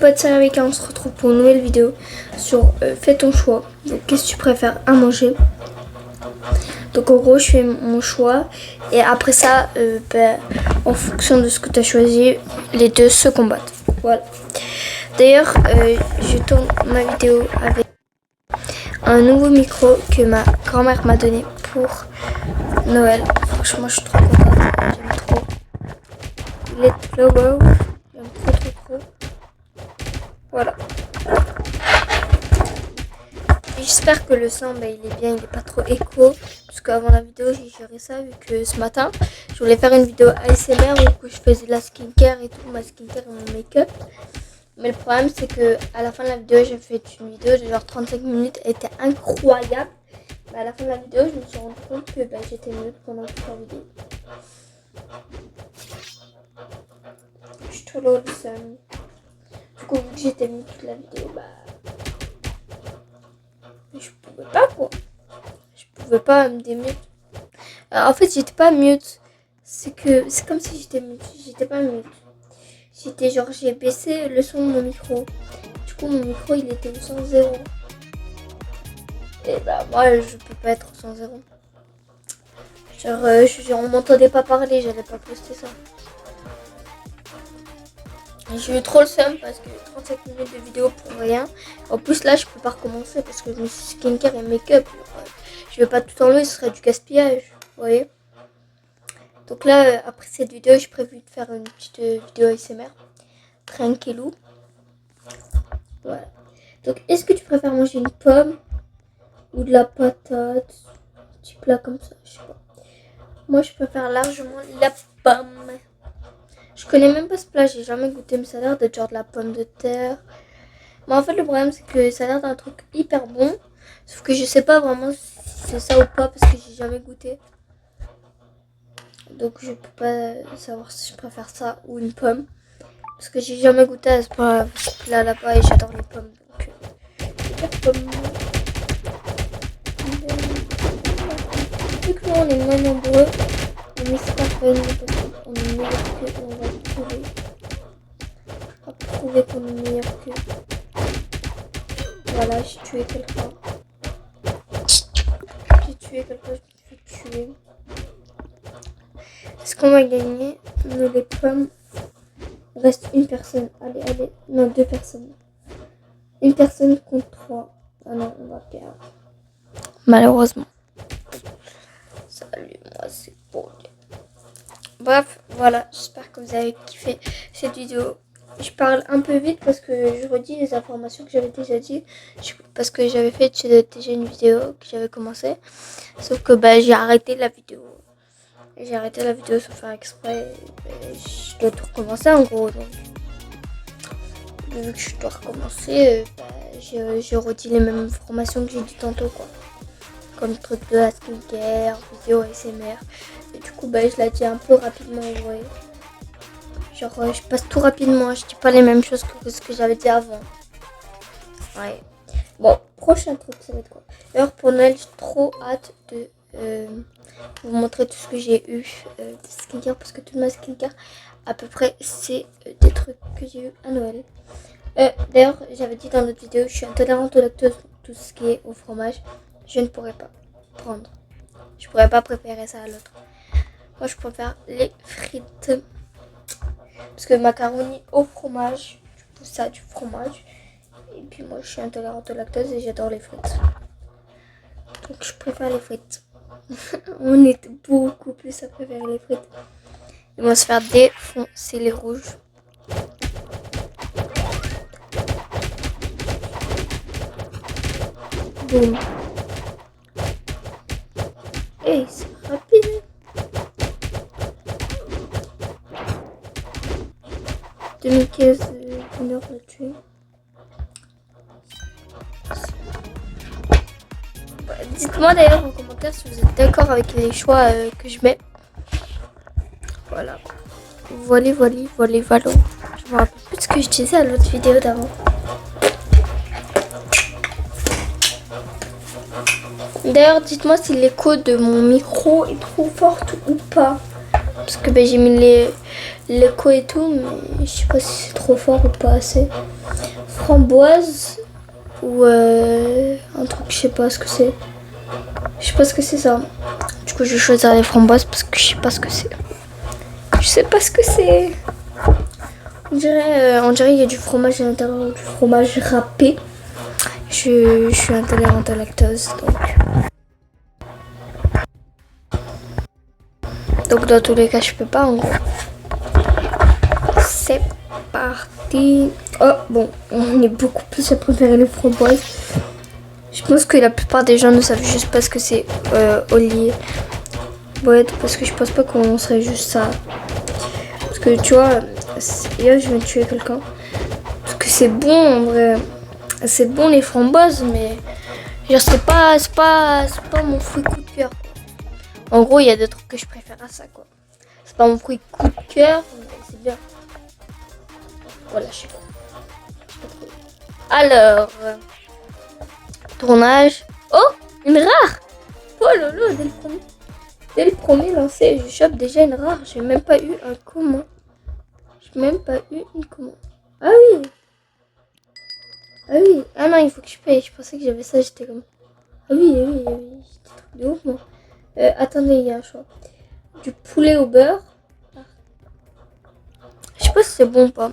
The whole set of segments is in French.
Potes, c'est Rebecca, on se retrouve pour une nouvelle vidéo sur fais ton choix. Donc qu'est-ce que tu préfères à manger? Donc en gros je fais mon choix et après ça en fonction de ce que tu as choisi, les deux se combattent. Voilà. D'ailleurs je tourne ma vidéo avec un nouveau micro que ma grand-mère m'a donné pour Noël. Franchement je suis trop contente, j'aime trop. Let Flower, j'aime trop. Voilà. J'espère que le son il est bien, il n'est pas trop écho. Parce qu'avant la vidéo j'ai géré ça vu que ce matin je voulais faire une vidéo ASMR où je faisais de la skincare et tout, ma skincare et mon make-up. Mais le problème c'est que à la fin de la vidéo j'ai fait une vidéo de genre 35 minutes, elle était incroyable. Mais à la fin de la vidéo je me suis rendu compte que j'étais mieux pendant toute la vidéo. Je suis trop loin de ça. Du coup vu que j'étais mieux toute la vidéo, je pouvais pas quoi. Je pouvais pas me démute. En fait j'étais pas mute. C'est comme si j'étais mute. J'étais pas mute. J'étais genre j'ai baissé le son de mon micro. Du coup mon micro il était au 100 et moi je peux pas être au 100. Genre on m'entendait pas parler, j'allais pas poster ça. J'ai eu trop le seum parce que 35 minutes de vidéo pour rien. En plus là je peux pas recommencer parce que je me suis skincare et make-up. Je vais pas tout enlever, ce serait du gaspillage. Vous voyez. Donc là après cette vidéo j'ai prévu de faire une petite vidéo ASMR. Tranquillou. Voilà. Donc est-ce que tu préfères manger une pomme ou de la patate? Un petit plat comme ça, je sais pas. Moi je préfère largement la pomme. Je connais même pas ce plat, j'ai jamais goûté, mais ça a l'air d'être genre de la pomme de terre. Mais en fait le problème c'est que ça a l'air d'un truc hyper bon. Sauf que je sais pas vraiment si c'est ça ou pas parce que j'ai jamais goûté. Donc je peux pas savoir si je préfère ça ou une pomme. Parce que j'ai jamais goûté à ce plat là-bas et j'adore les pommes. Donc la pomme. Vu que là on est moins nombreux, mais c'est pas grave parce qu'on est meilleur que, on va le prouver. On va prouver qu'on est meilleur que. Voilà, j'ai tué quelqu'un. Je me suis fait tuer. Est-ce qu'on va gagner? Mais les pommes, il reste une personne. Allez, non, deux personnes. Une personne contre 3. Ah non, on va perdre. Malheureusement. Salut, moi c'est Paul. Bref, voilà, j'espère que vous avez kiffé cette vidéo. Je parle un peu vite parce que je redis les informations que j'avais déjà dit. Parce que j'avais fait déjà une vidéo que j'avais commencé. Sauf que j'ai arrêté la vidéo. J'ai arrêté la vidéo sans faire exprès. Je dois tout recommencer en gros. Donc, vu que je dois recommencer, j'ai redit les mêmes informations que j'ai dit tantôt quoi. Comme le truc de la skincare, vidéo ASMR. Et du coup je l'ai dit un peu rapidement, vous voyez. Genre je passe tout rapidement, je dis pas les mêmes choses que ce que j'avais dit avant. Ouais. Bon, prochain truc ça va être quoi? D'ailleurs pour Noël j'ai trop hâte de vous montrer tout ce que j'ai eu de skincare. Parce que toute ma skincare à peu près c'est des trucs que j'ai eu à Noël. D'ailleurs j'avais dit dans notre vidéo, je suis intolérante au lactose, tout ce qui est au fromage. Je ne pourrais pas prendre. Je pourrais pas préférer ça à l'autre. Moi, je préfère les frites. Parce que macaroni au fromage, du coup, ça a du fromage. Et puis moi, je suis intolérante au lactose et j'adore les frites. Donc, je préfère les frites. On est beaucoup plus à préférer les frites. Ils vont se faire défoncer les rouges. Boum. Hey, c'est rapide. 2015, une heure l'a tué. Dites-moi d'ailleurs en commentaire si vous êtes d'accord avec les choix que je mets. Voilà. Voilà. Je me rappelle plus ce que je disais à l'autre vidéo d'avant. D'ailleurs, dites-moi si l'écho de mon micro est trop forte ou pas. Parce que ben, j'ai mis l'écho et tout, mais je sais pas si c'est trop fort ou pas assez. Framboise ou un truc, je sais pas ce que c'est. Je sais pas ce que c'est ça. Du coup, je vais choisir les framboises parce que je sais pas ce que c'est. Je sais pas ce que c'est. On dirait il y a du fromage à l'intérieur, du fromage râpé. Je suis intolérante à la lactose, donc dans tous les cas, je peux pas en gros. C'est parti. Oh bon, on est beaucoup plus à préférer les framboises. Je pense que la plupart des gens ne savent juste pas ce que c'est au lit. Ouais, parce que je pense pas qu'on serait juste ça. Parce que tu vois, hier je viens de tuer quelqu'un. Parce que c'est bon en vrai. C'est bon les framboises, mais genre c'est pas mon fruit coup de cœur. En gros, il y a des trucs que je préfère à ça quoi. C'est pas mon fruit coup de cœur, mais c'est bien. Voilà, je sais pas. Alors, tournage. Oh, une rare. Oh lolo, dès le premier lancé, je chope déjà une rare. J'ai même pas eu un commun. Ah oui. Ah non, il faut que je paye. Je pensais que j'avais ça, j'étais comme... Ah oui. J'étais trop de ouf, moi. Attendez, il y a un choix. Du poulet au beurre. Je sais pas si c'est bon ou pas.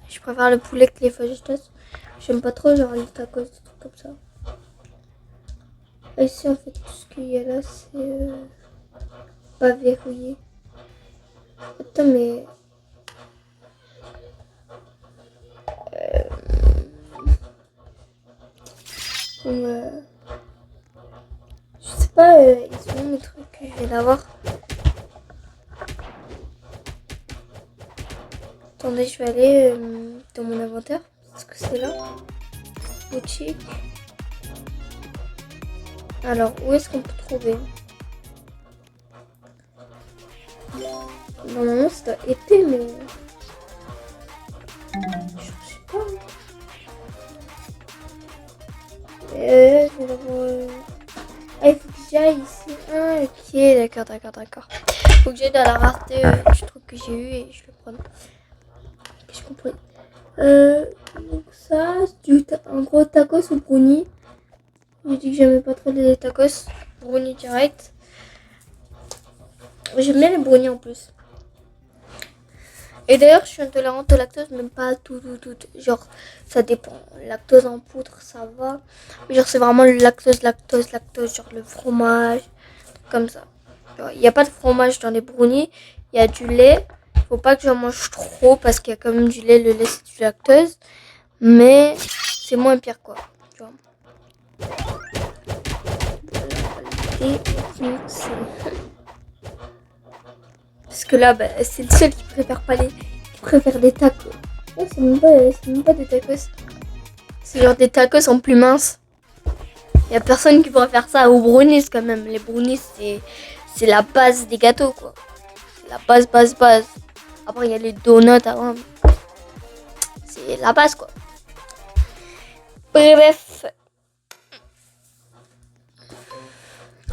Je préfère le poulet que les fajitas. J'aime pas trop genre les tacos, des trucs comme ça. Et ici, en fait, tout ce qu'il y a là, c'est pas verrouillé. Attends, mais... je sais pas, ils sont où mes trucs que je vais l'avoir. Attendez, je vais aller dans mon inventaire. Est-ce que c'est là? Boutique. Alors, où est-ce qu'on peut trouver? Normalement, ça doit être, mais... je sais pas. Ah, il faut que j'aille ici. Ah, ok, d'accord. Faut que j'aille dans la rareté du truc que j'ai eu et je vais prendre. Ok, je comprends. Donc ça, c'est un gros tacos ou brownie. J'ai dit que j'aimais pas trop les tacos. Brownie direct. J'aime bien les brownies en plus. Et d'ailleurs, je suis intolérante au lactose, même pas tout. Genre, ça dépend. Lactose en poudre, ça va. Mais genre, c'est vraiment le lactose. Genre, le fromage, comme ça. Il n'y a pas de fromage dans les brownies. Il y a du lait. Faut pas que j'en mange trop parce qu'il y a quand même du lait. Le lait, c'est du lactose. Mais c'est moins pire, quoi. Tu vois. Et parce que là, bah, c'est le seul qui préfère pas les... qui préfère des tacos. Oh, c'est même pas des tacos. C'est genre des tacos en plus minces. Il y a personne qui pourrait faire ça aux brownies quand même. Les brownies, c'est la base des gâteaux, quoi. C'est la base. Après, il y a les donuts avant. C'est la base, quoi. Bref.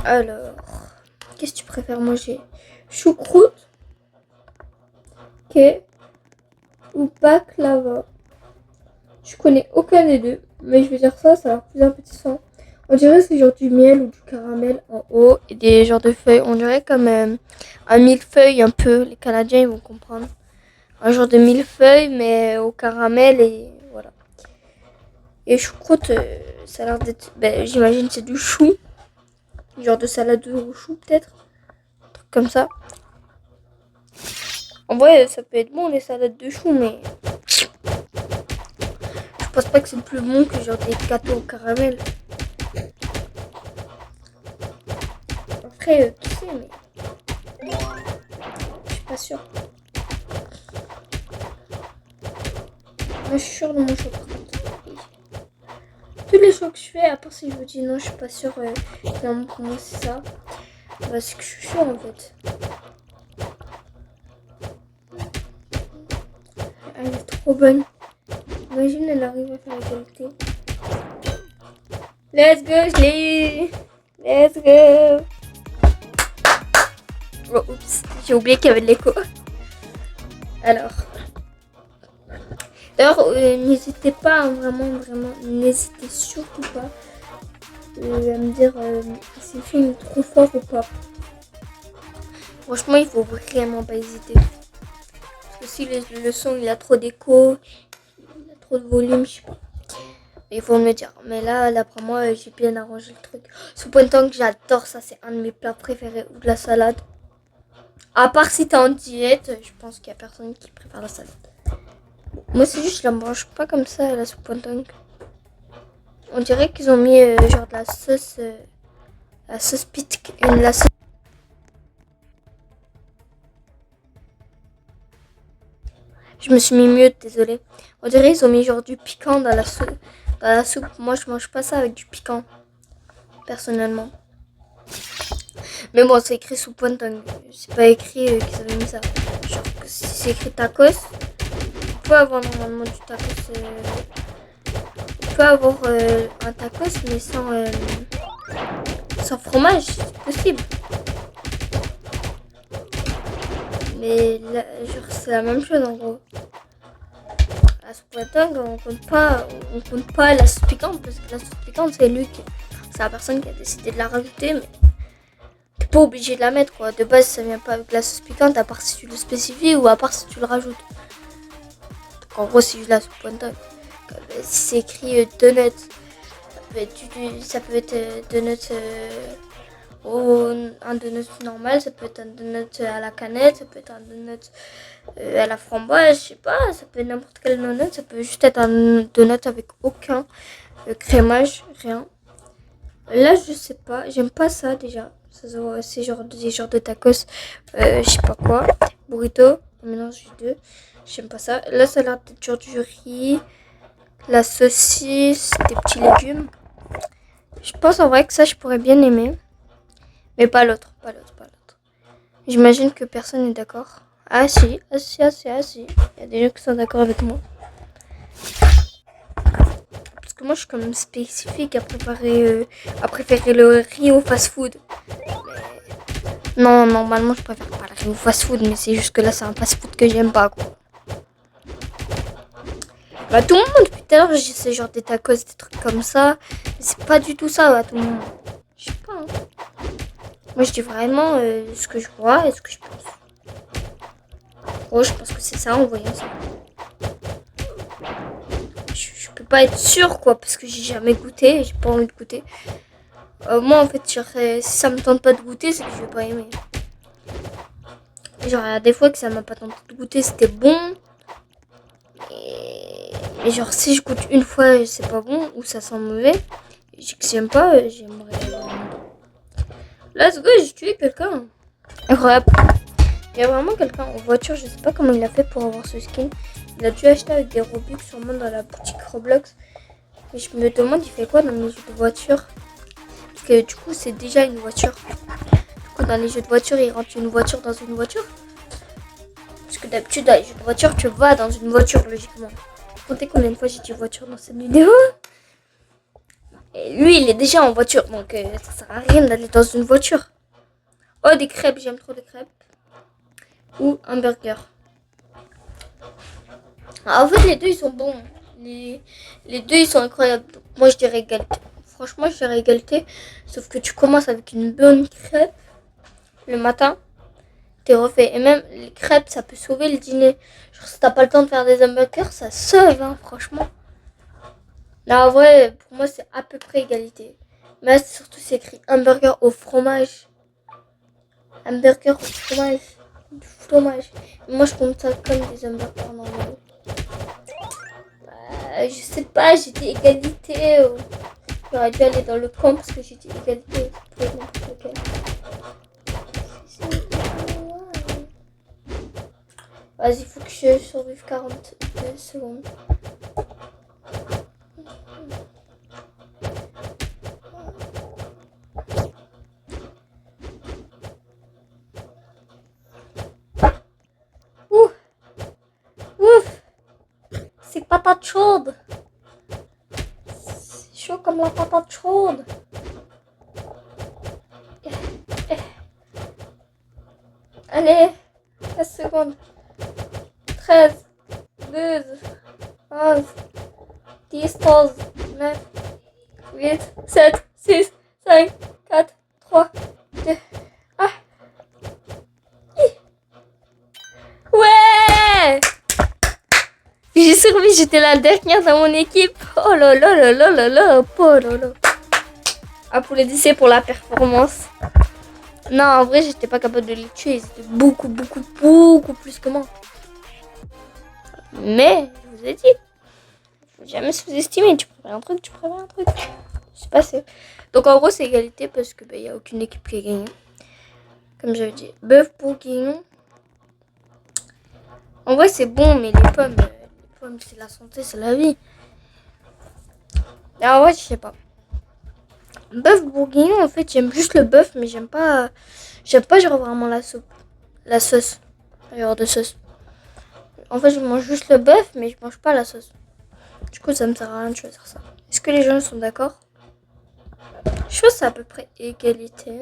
Alors, qu'est-ce que tu préfères manger? Choucroute, quai ou baklava? Je connais aucun des deux, mais je vais dire ça a l'air plus appétissant. On dirait que c'est genre du miel ou du caramel en haut et des genres de feuilles. On dirait comme un millefeuille un peu. Les Canadiens ils vont comprendre. Un genre de millefeuille mais au caramel et voilà. Et choucroute, ça a l'air d'être... Ben, j'imagine c'est du chou. Genre de salade au chou peut-être. Un truc comme ça. En vrai ça peut être bon les salades de chou mais... je pense pas que c'est plus bon que genre des gâteaux au caramel. Après, qui sait, mais... je suis pas sûre. Moi, je suis sûre de mon choix. Tous les choix que je fais, à part si je me dis non, je suis pas sûre. Finalement, pour moi, c'est ça. Bah, c'est que je suis sûre, en fait. Elle est trop bonne. Imagine, elle arrive à faire égalité. Let's go, je l'ai eu. Let's go. Oh, oups, j'ai oublié qu'il y avait de l'écho. Alors, d'ailleurs, n'hésitez pas, hein, vraiment, n'hésitez surtout pas à me dire si le film est trop fort ou pas. Franchement, il faut vraiment pas hésiter. Parce que si le son il a trop d'écho, il a trop de volume, je sais pas. Il faut me le dire. Mais là, d'après moi, j'ai bien arrangé le truc. Soupe que j'adore ça, c'est un de mes plats préférés. Ou de la salade. À part si t'es en diète, je pense qu'il y a personne qui prépare la salade. Moi, c'est juste, je la mange pas comme ça, la soupe On dirait qu'ils ont mis genre de la sauce pitk, la sauce. Je me suis mis mieux, désolé. On dirait qu'ils ont mis genre du piquant dans la soupe. Moi, je mange pas ça avec du piquant, personnellement. Mais bon, c'est écrit sous pointang. C'est pas écrit qu'ils avaient mis ça. Genre que si c'est écrit tacos, tu peux avoir normalement du tacos. Tu peux avoir un tacos, mais sans fromage, c'est possible. Mais là, genre, c'est la même chose en gros. La soupe pointang, on compte pas la sauce piquante parce que la sauce piquante, c'est la personne qui a décidé de la rajouter, mais t'es pas obligé de la mettre quoi. De base, ça vient pas avec la sauce piquante à part si tu le spécifies ou à part si tu le rajoutes. Donc en gros, c'est juste la soupe pointang. Si c'est écrit donuts, ça peut être donuts. Un donut normal, ça peut être un donut à la cannelle, ça peut être un donut à la framboise, je sais pas, ça peut être n'importe quel donut, ça peut juste être un donut avec aucun crémage, rien. Là, je sais pas, j'aime pas ça déjà. C'est genre des genres de tacos, je sais pas quoi, burrito, un mélange des deux. J'aime pas ça. Là, ça a l'air d'être genre du riz, la saucisse, des petits légumes. Je pense en vrai que ça, je pourrais bien aimer. Mais pas l'autre. J'imagine que personne n'est d'accord. Ah si. Il y a des gens qui sont d'accord avec moi. Parce que moi, je suis quand même spécifique à préférer le riz au fast-food. Mais... Non, normalement, je préfère pas le riz au fast-food, mais c'est juste que là, c'est un fast-food que j'aime pas, quoi. Bah, tout le monde, depuis tout à l'heure, c'est genre des tacos, des trucs comme ça. Mais c'est pas du tout ça, bah, tout le monde. Je sais pas, hein. Moi, je dis vraiment ce que je vois et ce que je pense. Oh, je pense que c'est ça en voyant ça. Je peux pas être sûre, quoi, parce que j'ai jamais goûté et j'ai pas envie de goûter. Moi, en fait, genre, si ça me tente pas de goûter, c'est que je vais pas aimer. Genre, il y a des fois que ça m'a pas tenté de goûter, c'était bon. Mais genre, si je goûte une fois, c'est pas bon ou ça sent mauvais, et je dis que j'aime pas, j'aimerais. Let's go, j'ai tué quelqu'un. Incroyable. Il y a vraiment quelqu'un en voiture, je sais pas comment il a fait pour avoir ce skin. Il a dû acheter avec des Robux sûrement dans la boutique Roblox. Et je me demande il fait quoi dans les jeux de voiture. Parce que du coup c'est déjà une voiture. Du coup dans les jeux de voiture il rentre une voiture dans une voiture. Parce que d'habitude dans les jeux de voiture tu vas dans une voiture logiquement. Comptez combien de fois j'ai dit voiture dans cette vidéo. Et lui il est déjà en voiture donc ça sert à rien d'aller dans une voiture. Oh des crêpes, j'aime trop des crêpes. Ou un burger. En fait, les deux ils sont bons. Les deux ils sont incroyables. Moi je dirais égalité. Franchement, je dirais égalité. Sauf que tu commences avec une bonne crêpe le matin, t'es refait. Et même les crêpes, ça peut sauver le dîner. Genre, si t'as pas le temps de faire des hamburgers, ça sauve, hein, franchement. Là, en vrai, pour moi, c'est à peu près égalité. Mais là, surtout, c'est écrit hamburger au fromage. Hamburger au fromage. Du fromage. Moi, je compte ça comme des hamburgers normaux. Je sais pas, j'ai dit égalité. J'aurais dû aller dans le camp parce que j'ai dit égalité. Vas-y, il faut que je survive 42 secondes. Ouf. C'est patate chaude. C'est chaud comme la patate chaude. Allez, 15 secondes. 13, 12, 11, 10, 11, 9, 8, 7, 6, 5, 4, 3, 2, 1. Ouais! J'ai survécu, j'étais la dernière dans mon équipe. Oh là là là là là là, oh là là. Applaudissez pour la performance. Non, en vrai, j'étais pas capable de les tuer. Ils étaient beaucoup, beaucoup, beaucoup plus que moi. Mais, je vous ai dit, faut jamais sous-estimer. Tu préfères un truc, tu préfères un truc. C'est passé. Donc, en gros, c'est égalité parce que y a aucune équipe qui a gagné. Comme j'avais dit, bœuf bourguignon. En vrai, c'est bon, mais les pommes, c'est la santé, c'est la vie. Et en vrai, je sais pas. Bœuf bourguignon, en fait, j'aime juste le bœuf, mais j'aime pas genre vraiment la soupe. La sauce. Genre de sauce. En fait, je mange juste le bœuf, mais je mange pas la sauce. Du coup, ça me sert à rien de choisir ça. Est-ce que les gens sont d'accord? Je pense que c'est à peu près égalité.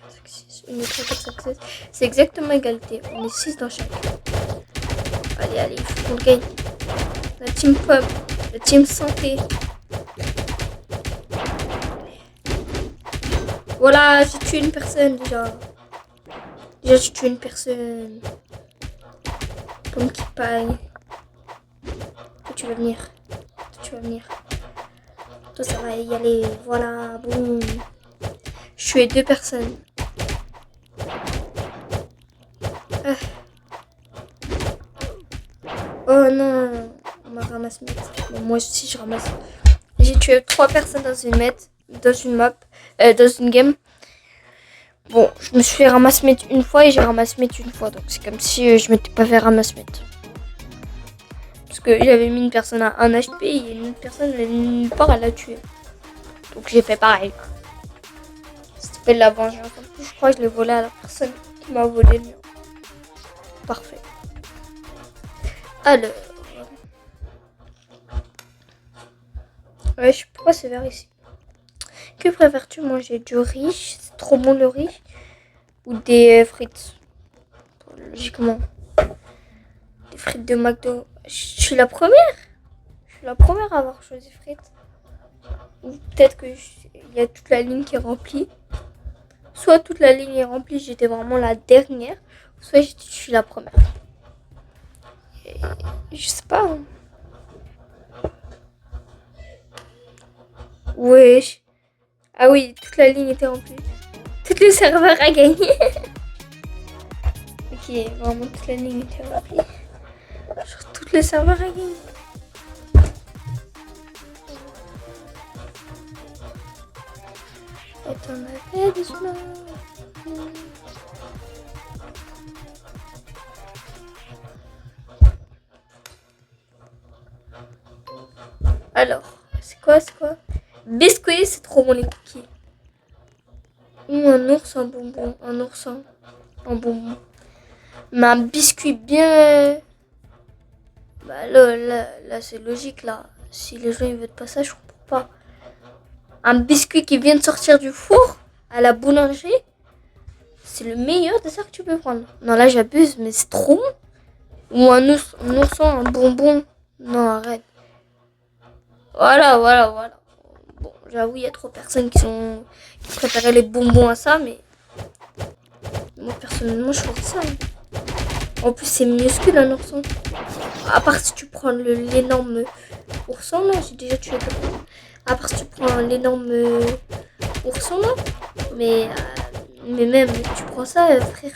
3, 4, 5, 6. 1, 2, 3, 4, 5, 6. C'est exactement égalité. On est 6 dans chaque. Allez, il faut qu'on le gagne. La team pomme. La team santé. Voilà, j'ai tué une personne déjà. Déjà, j'ai tué une personne. Pomme qui paille. Toi, tu vas venir. Toi, ça va y aller. Voilà, boum. Je tué 2 personnes. Ah. Oh non, on m'a ramassé. Bon, moi aussi, je ramasse. J'ai tué 3 personnes dans une map, dans une game. Bon, je me suis fait ramasser une fois et j'ai ramassé une fois. Donc c'est comme si je m'étais pas fait ramasser. Parce que j'avais mis une personne à 1 HP et une personne, une part, elle l'a tué. Donc j'ai fait pareil. Ça s'appelle la vengeance. En plus, je crois que je l'ai volé à la personne qui m'a volé le mien. Parfait. Alors. Ouais, je sais pourquoi c'est vers ici. Que préfères-tu manger? Du riz, c'est trop bon le riz, ou des frites? Logiquement. Des frites de McDo. Je suis la première. Je suis la première à avoir choisi frites. Ou peut-être qu'il y a toute la ligne qui est remplie. Soit toute la ligne est remplie, j'étais vraiment la dernière. Soit je suis la première. Et je sais pas. Hein. Wesh. Ah oui, toute la ligne était remplie. Tout le serveur a gagné. Ok, vraiment toute la ligne était remplie. Genre tout le serveur a gagné. Et t'en avais des humains. Alors, c'est quoi? Biscuit, c'est trop bon les cookies. Ou un ours en bonbon. Un oursin en bonbon. Mais un biscuit bien... Bah là c'est logique là. Si les gens ils veulent pas ça, je comprends pas. Un biscuit qui vient de sortir du four à la boulangerie, c'est le meilleur dessert que tu peux prendre. Non là j'abuse, mais c'est trop bon. Ou un ourson, un bonbon. Non arrête. Voilà. Bon, j'avoue, il y a trop de personnes qui préféraient les bonbons à ça, mais moi personnellement je trouve ça. En plus c'est minuscule un ourson. À part si tu prends l'énorme ourson là, j'ai déjà tué quelqu'un. À part si tu prends l'énorme ourson là, mais même tu prends ça, frère.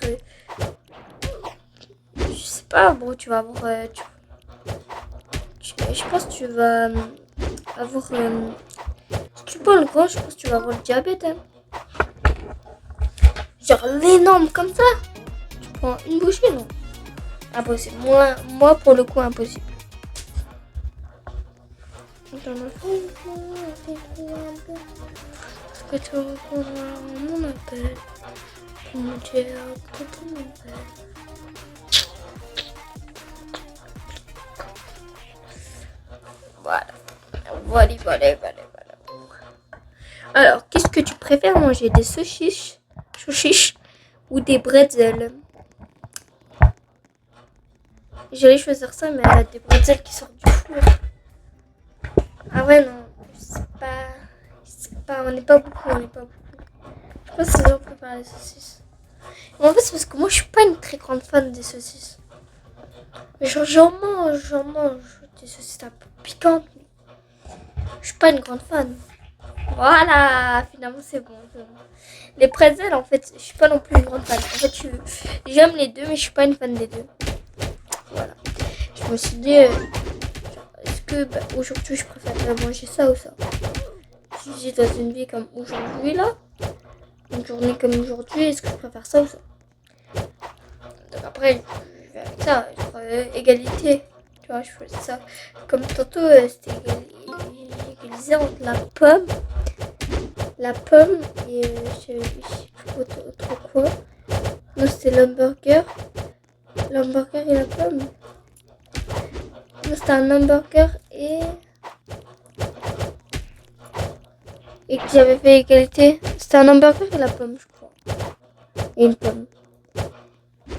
Je sais pas, bon tu vas avoir. Je pense que tu vas avoir. Si tu prends le grand, je pense que tu vas avoir le diabète. Hein. Genre l'énorme comme ça. Tu prends une bouchée, non? Impossible. Moi pour le coup, impossible. Dans le fond, est-ce que tu répondras à mon appel pour me dire que tu m'appelles? Voilà. Alors, qu'est-ce que tu préfères manger? Des saucisses ou des bretzels? J'allais choisir ça, mais elle a des bretzels qui sortent du four. Ah ouais, non. C'est pas... On n'est pas beaucoup, Je pense que c'est on préfère les saucisses. Mais en fait, c'est parce que moi, je suis pas une très grande fan des saucisses. Genre, j'en mange des saucisses un peu piquantes. Je suis pas une grande fan. Voilà, finalement, c'est bon. Les pretzels, en fait, je suis pas non plus une grande fan. En fait, j'aime les deux, mais je suis pas une fan des deux. Voilà. Je me suis dit, est-ce que aujourd'hui, je préfère manger ça ou ça? Si j'ai dans une vie comme aujourd'hui, là, une journée comme aujourd'hui, est-ce que je préfère ça ou ça? Donc après, je vais avec ça, égalité. Tu vois, je faisais ça. Comme tantôt, c'était égalisé entre la pomme et je sais plus trop quoi. Non, c'était l'hamburger. L'hamburger et la pomme. Non, c'était un hamburger et que j'avais fait égalité. C'était un hamburger et la pomme, je crois. Et une pomme.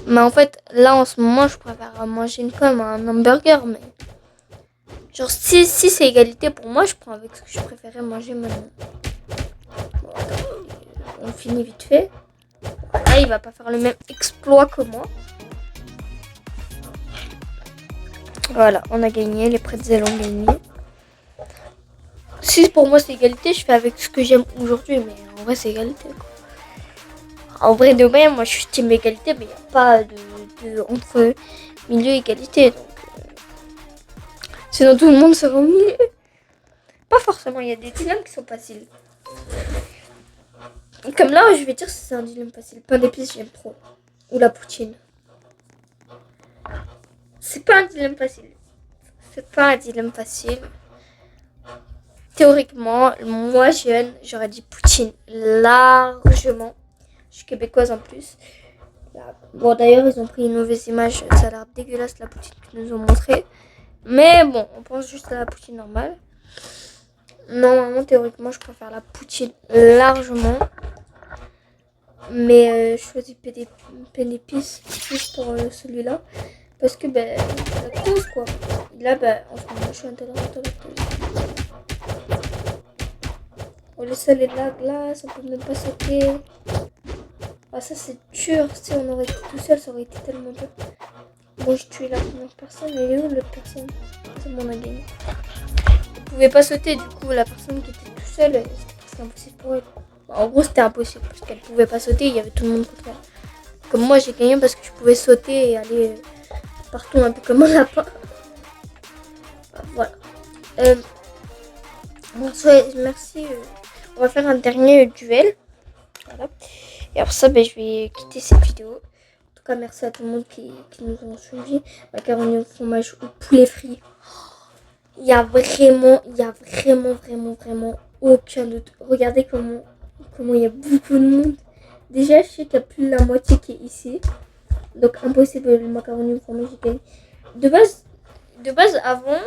Mais en fait, là, en ce moment, je préfère manger une pomme à un hamburger. Mais genre, si c'est égalité pour moi, je prends avec ce que je préférais manger maintenant. Bon, attends, on finit vite fait. Voilà, il va pas faire le même exploit que moi. Voilà, on a gagné. Les pretzels ont gagné. Si pour moi c'est égalité, je fais avec ce que j'aime aujourd'hui. Mais en vrai, c'est égalité, quoi. En vrai de vrai, moi je suis team égalité, mais il n'y a pas de entre milieu et égalité. Donc, sinon tout le monde serait au milieu. Pas forcément, il y a des dilemmes qui sont faciles. Comme là, je vais dire que c'est un dilemme facile. Pain d'épices, j'aime trop. Ou la poutine. C'est pas un dilemme facile. C'est pas un dilemme facile. Théoriquement, moi jeune, j'aurais dit poutine largement. Je suis québécoise en plus. Bon, d'ailleurs, ils ont pris une mauvaise image. Ça a l'air dégueulasse la poutine qu'ils nous ont montré. Mais bon, on pense juste à la poutine normale. Normalement, théoriquement, je préfère la poutine largement. Mais je choisis pain d'épices juste pour celui-là. Parce que, la lactose, quoi. Et là, en ce moment, je suis intolérante à la lactose. Oh, le sel et de la glace, on peut même pas sauter. Ah, ça, c'est dur. Si on aurait été tout seul, ça aurait été tellement dur. Bon, je tue la première personne. Elle est où l'autre personne? C'est bon, on a gagné. On pouvait pas sauter, du coup, la personne qui était tout seule, c'était presque impossible pour elle. En gros, c'était impossible parce qu'elle pouvait pas sauter, il y avait tout le monde contre elle. Comme moi, j'ai gagné parce que je pouvais sauter et aller partout un peu comme un lapin. Voilà. Merci. On va faire un dernier duel. Voilà. Et après ça, je vais quitter cette vidéo. En tout cas, merci à tout le monde qui nous ont suivis. Macaroni au fromage ou poulet frit. Il y a vraiment aucun doute. Regardez comment il y a beaucoup de monde. Déjà, je sais qu'il y a plus de la moitié qui est ici. Donc, impossible le macaroni au fromage. De base, avant,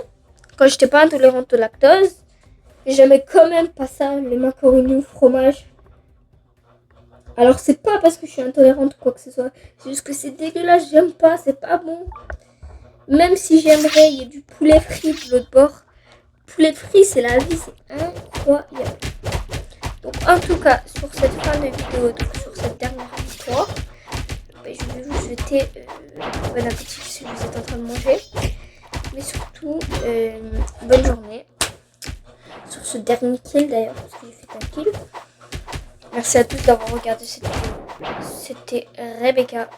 quand j'étais pas intolérante au lactose, j'aimais quand même pas ça, le macaroni au fromage. Alors, c'est pas parce que je suis intolérante ou quoi que ce soit. C'est juste que c'est dégueulasse, j'aime pas, c'est pas bon. Même si j'aimerais, il y a du poulet frit de l'autre bord. Poulet frit, c'est la vie, c'est incroyable. Donc, en tout cas, sur cette fin de vidéo, donc sur cette dernière victoire, je vais vous souhaiter bon appétit si vous êtes en train de manger. Mais surtout, bonne journée. Sur ce dernier kill d'ailleurs, parce que j'ai fait un kill. Merci à tous d'avoir regardé cette vidéo. C'était Rebecca.